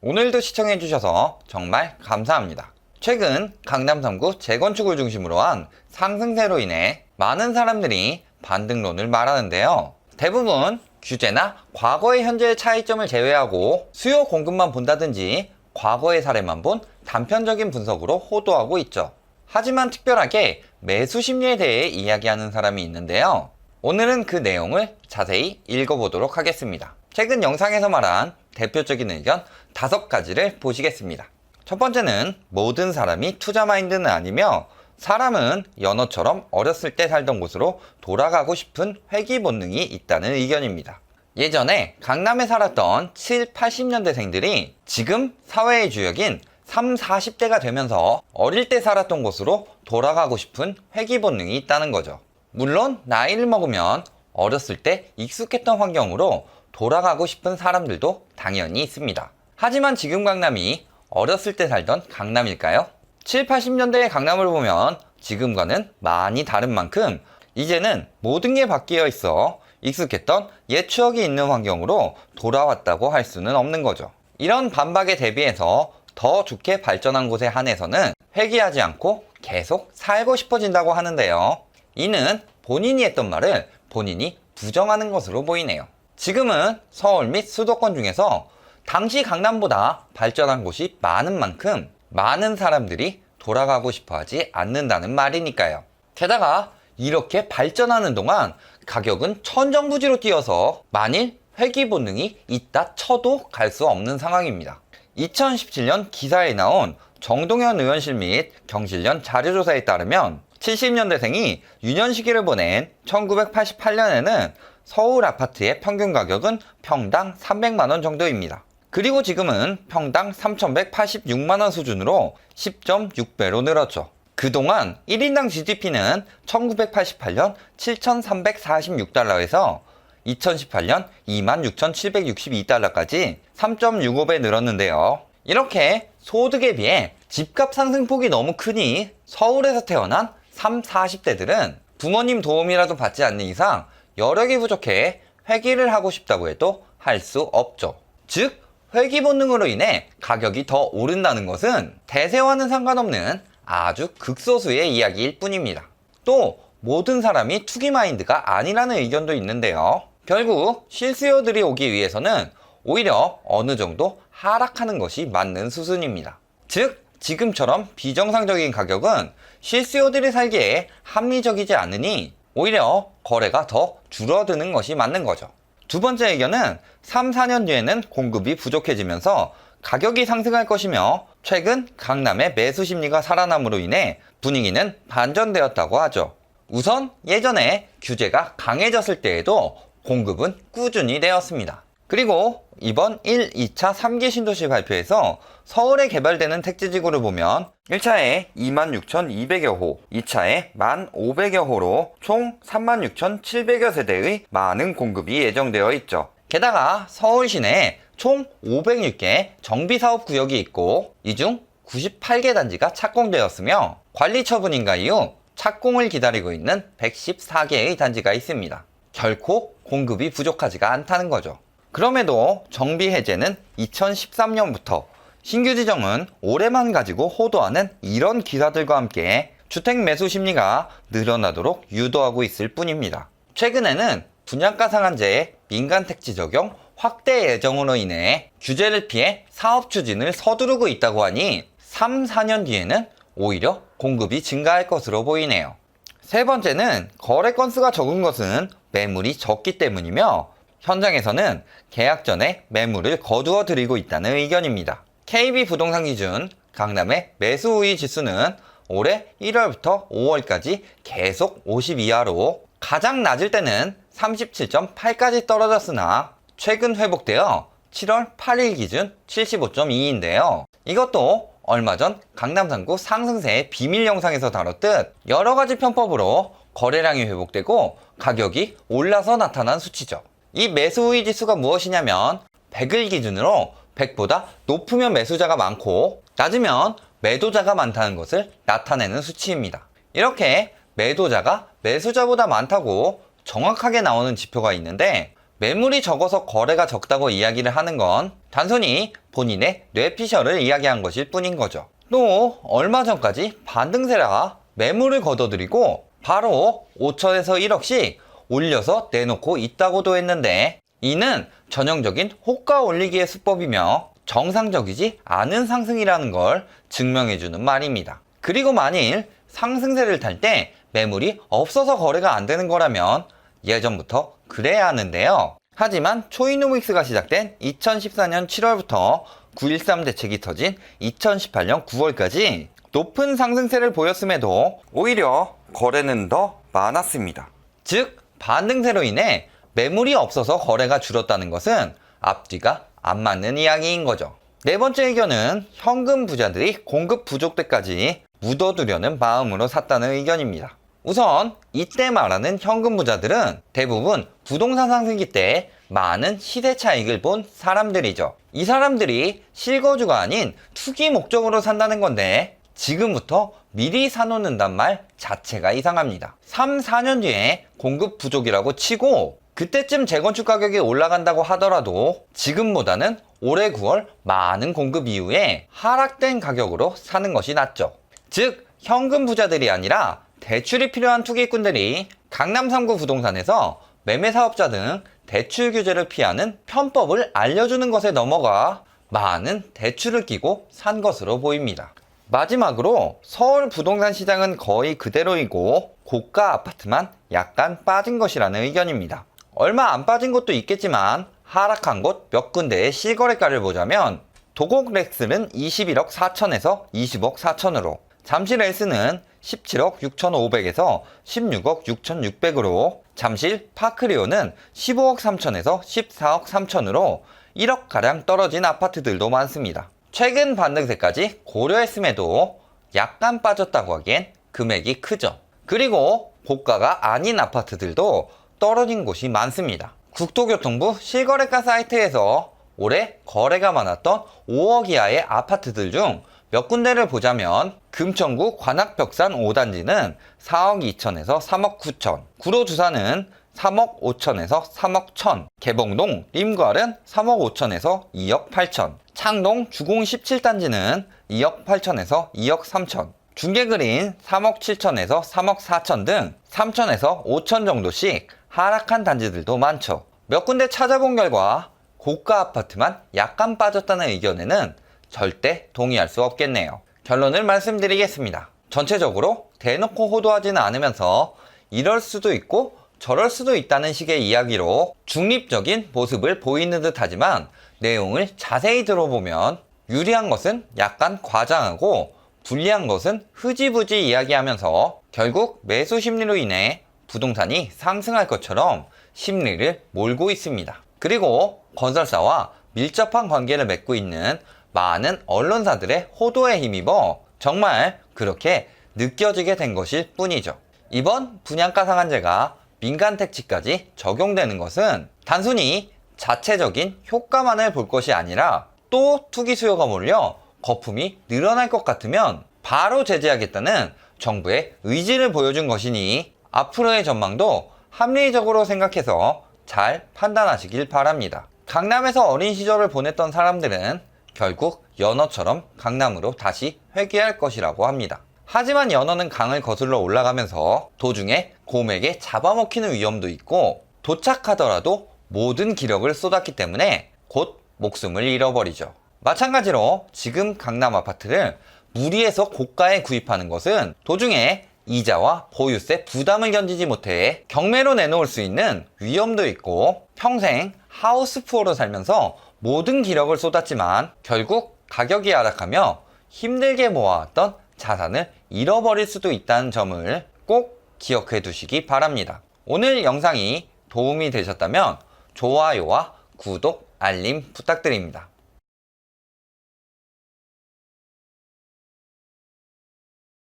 오늘도 시청해주셔서 정말 감사합니다. 최근 강남 3구 재건축을 중심으로 한 상승세로 인해 많은 사람들이 반등론을 말하는데요. 대부분 규제나 과거의 현재의 차이점을 제외하고 수요 공급만 본다든지 과거의 사례만 본 단편적인 분석으로 호도하고 있죠. 하지만 특별하게 매수 심리에 대해 이야기하는 사람이 있는데요. 오늘은 그 내용을 자세히 읽어보도록 하겠습니다. 최근 영상에서 말한 대표적인 의견 5가지를 보시겠습니다. 첫 번째는 모든 사람이 투자 마인드는 아니며 사람은 연어처럼 어렸을 때 살던 곳으로 돌아가고 싶은 회귀 본능이 있다는 의견입니다. 예전에 강남에 살았던 7, 80년대생들이 지금 사회의 주역인 3, 40대가 되면서 어릴 때 살았던 곳으로 돌아가고 싶은 회귀 본능이 있다는 거죠. 물론 나이를 먹으면 어렸을 때 익숙했던 환경으로 돌아가고 싶은 사람들도 당연히 있습니다. 하지만 지금 강남이 어렸을 때 살던 강남일까요? 7, 80년대의 강남을 보면 지금과는 많이 다른 만큼 이제는 모든 게 바뀌어 있어 익숙했던 옛 추억이 있는 환경으로 돌아왔다고 할 수는 없는 거죠. 이런 반박에 대비해서 더 좋게 발전한 곳에 한해서는 회귀하지 않고 계속 살고 싶어진다고 하는데요. 이는 본인이 했던 말을 본인이 부정하는 것으로 보이네요. 지금은 서울 및 수도권 중에서 당시 강남보다 발전한 곳이 많은 만큼 많은 사람들이 돌아가고 싶어 하지 않는다는 말이니까요. 게다가 이렇게 발전하는 동안 가격은 천정부지로 뛰어서 만일 회귀 본능이 있다 쳐도 갈 수 없는 상황입니다. 2017년 기사에 나온 정동현 의원실 및 경실련 자료조사에 따르면 70년대생이 유년 시기를 보낸 1988년에는 서울 아파트의 평균 가격은 평당 300만원 정도입니다. 그리고 지금은 평당 3,186만원 수준으로 10.6배로 늘었죠. 그동안 1인당 GDP는 1988년 7,346달러에서 2018년 26,762달러까지 3.65배 늘었는데요. 이렇게 소득에 비해 집값 상승폭이 너무 크니 서울에서 태어난 3, 40대들은 부모님 도움이라도 받지 않는 이상 여력이 부족해 회귀를 하고 싶다고 해도 할 수 없죠. 즉, 회귀 본능으로 인해 가격이 더 오른다는 것은 대세와는 상관없는 아주 극소수의 이야기일 뿐입니다. 또 모든 사람이 투기 마인드가 아니라는 의견도 있는데요. 결국 실수요들이 오기 위해서는 오히려 어느 정도 하락하는 것이 맞는 수순입니다. 즉, 지금처럼 비정상적인 가격은 실수요들이 살기에 합리적이지 않으니 오히려 거래가 더 줄어드는 것이 맞는 거죠. 두 번째 의견은 3, 4년 뒤에는 공급이 부족해지면서 가격이 상승할 것이며 최근 강남의 매수 심리가 살아남으로 인해 분위기는 반전되었다고 하죠. 우선 예전에 규제가 강해졌을 때에도 공급은 꾸준히 되었습니다. 그리고 이번 1, 2차 3기 신도시 발표에서 서울에 개발되는 택지지구를 보면 1차에 26,200여 호, 2차에 1,500여 호로 총 36,700여 세대의 많은 공급이 예정되어 있죠. 게다가 서울 시내에 총 506개 정비사업구역이 있고 이 중 98개 단지가 착공되었으며 관리 처분인가 이후 착공을 기다리고 있는 114개의 단지가 있습니다. 결코 공급이 부족하지가 않다는 거죠. 그럼에도 정비 해제는 2013년부터 신규 지정은 올해만 가지고 호도하는 이런 기사들과 함께 주택 매수 심리가 늘어나도록 유도하고 있을 뿐입니다. 최근에는 분양가 상한제의 민간 택지 적용 확대 예정으로 인해 규제를 피해 사업 추진을 서두르고 있다고 하니 3, 4년 뒤에는 오히려 공급이 증가할 것으로 보이네요. 세 번째는 거래 건수가 적은 것은 매물이 적기 때문이며 현장에서는 계약 전에 매물을 거두어 드리고 있다는 의견입니다. KB 부동산 기준 강남의 매수 우위 지수는 올해 1월부터 5월까지 계속 50 이하로 가장 낮을 때는 37.8까지 떨어졌으나 최근 회복되어 7월 8일 기준 75.2인데요. 이것도 얼마 전 강남 3구 상승세의 비밀 영상에서 다뤘듯 여러가지 편법으로 거래량이 회복되고 가격이 올라서 나타난 수치죠. 이 매수 우위 지수가 무엇이냐면 100을 기준으로 100보다 높으면 매수자가 많고 낮으면 매도자가 많다는 것을 나타내는 수치입니다. 이렇게 매도자가 매수자보다 많다고 정확하게 나오는 지표가 있는데 매물이 적어서 거래가 적다고 이야기를 하는 건 단순히 본인의 뇌피셜을 이야기한 것일 뿐인 거죠. 또 얼마 전까지 반등세라 매물을 걷어들이고 바로 5천에서 1억씩 올려서 내놓고 있다고도 했는데, 이는 전형적인 호가 올리기의 수법이며 정상적이지 않은 상승이라는 걸 증명해주는 말입니다. 그리고 만일 상승세를 탈 때 매물이 없어서 거래가 안 되는 거라면 예전부터 그래야 하는데요. 하지만 초이노믹스가 시작된 2014년 7월부터 9.13 대책이 터진 2018년 9월까지 높은 상승세를 보였음에도 오히려 거래는 더 많았습니다. 즉 반등세로 인해 매물이 없어서 거래가 줄었다는 것은 앞뒤가 안 맞는 이야기인 거죠. 네 번째 의견은 현금 부자들이 공급 부족 때까지 묻어두려는 마음으로 샀다는 의견입니다. 우선 이때 말하는 현금 부자들은 대부분 부동산 상승기 때 많은 시세 차익을 본 사람들이죠. 이 사람들이 실거주가 아닌 투기 목적으로 산다는 건데 지금부터 미리 사놓는단 말 자체가 이상합니다. 3, 4년 뒤에 공급 부족이라고 치고 그때쯤 재건축 가격이 올라간다고 하더라도 지금보다는 올해 9월 많은 공급 이후에 하락된 가격으로 사는 것이 낫죠. 즉 현금 부자들이 아니라 대출이 필요한 투기꾼들이 강남 3구 부동산에서 매매 사업자 등 대출 규제를 피하는 편법을 알려주는 것에 넘어가 많은 대출을 끼고 산 것으로 보입니다. 마지막으로 서울 부동산 시장은 거의 그대로이고 고가 아파트만 약간 빠진 것이라는 의견입니다. 얼마 안 빠진 곳도 있겠지만 하락한 곳 몇 군데의 실거래가를 보자면 도곡 렉스는 21억 4천에서 20억 4천으로, 잠실 S는 17억 6,500에서 16억 6,600으로, 잠실 파크리오는 15억 3천에서 14억 3천으로 1억가량 떨어진 아파트들도 많습니다. 최근 반등세까지 고려했음에도 약간 빠졌다고 하기엔 금액이 크죠. 그리고 고가가 아닌 아파트들도 떨어진 곳이 많습니다. 국토교통부 실거래가 사이트에서 올해 거래가 많았던 5억 이하의 아파트들 중 몇 군데를 보자면 금천구 관악벽산 5단지는 4억 2천에서 3억 9천, 구로 두산은 3억 5천에서 3억 1천, 개봉동 림괄은 3억 5천에서 2억 8천, 창동 주공 17단지는 2억 8천에서 2억 3천, 중계그린 3억 7천에서 3억 4천 등 3천에서 5천 정도씩 하락한 단지들도 많죠. 몇 군데 찾아본 결과 고가 아파트만 약간 빠졌다는 의견에는 절대 동의할 수 없겠네요. 결론을 말씀드리겠습니다. 전체적으로 대놓고 호도하지는 않으면서 이럴 수도 있고 저럴 수도 있다는 식의 이야기로 중립적인 모습을 보이는 듯 하지만 내용을 자세히 들어보면 유리한 것은 약간 과장하고 불리한 것은 흐지부지 이야기하면서 결국 매수 심리로 인해 부동산이 상승할 것처럼 심리를 몰고 있습니다. 그리고 건설사와 밀접한 관계를 맺고 있는 많은 언론사들의 호도에 힘입어 정말 그렇게 느껴지게 된 것일 뿐이죠. 이번 분양가 상한제가 민간 택지까지 적용되는 것은 단순히 자체적인 효과만을 볼 것이 아니라 또 투기 수요가 몰려 거품이 늘어날 것 같으면 바로 제재하겠다는 정부의 의지를 보여준 것이니 앞으로의 전망도 합리적으로 생각해서 잘 판단하시길 바랍니다. 강남에서 어린 시절을 보냈던 사람들은 결국 연어처럼 강남으로 다시 회귀할 것이라고 합니다. 하지만 연어는 강을 거슬러 올라가면서 도중에 곰에게 잡아먹히는 위험도 있고 도착하더라도 모든 기력을 쏟았기 때문에 곧 목숨을 잃어버리죠. 마찬가지로 지금 강남 아파트를 무리해서 고가에 구입하는 것은 도중에 이자와 보유세 부담을 견디지 못해 경매로 내놓을 수 있는 위험도 있고 평생 하우스푸어로 살면서 모든 기력을 쏟았지만 결국 가격이 하락하며 힘들게 모아왔던 자산을 잃어버릴 수도 있다는 점을 꼭 기억해 두시기 바랍니다. 오늘 영상이 도움이 되셨다면 좋아요와 구독, 알림 부탁드립니다.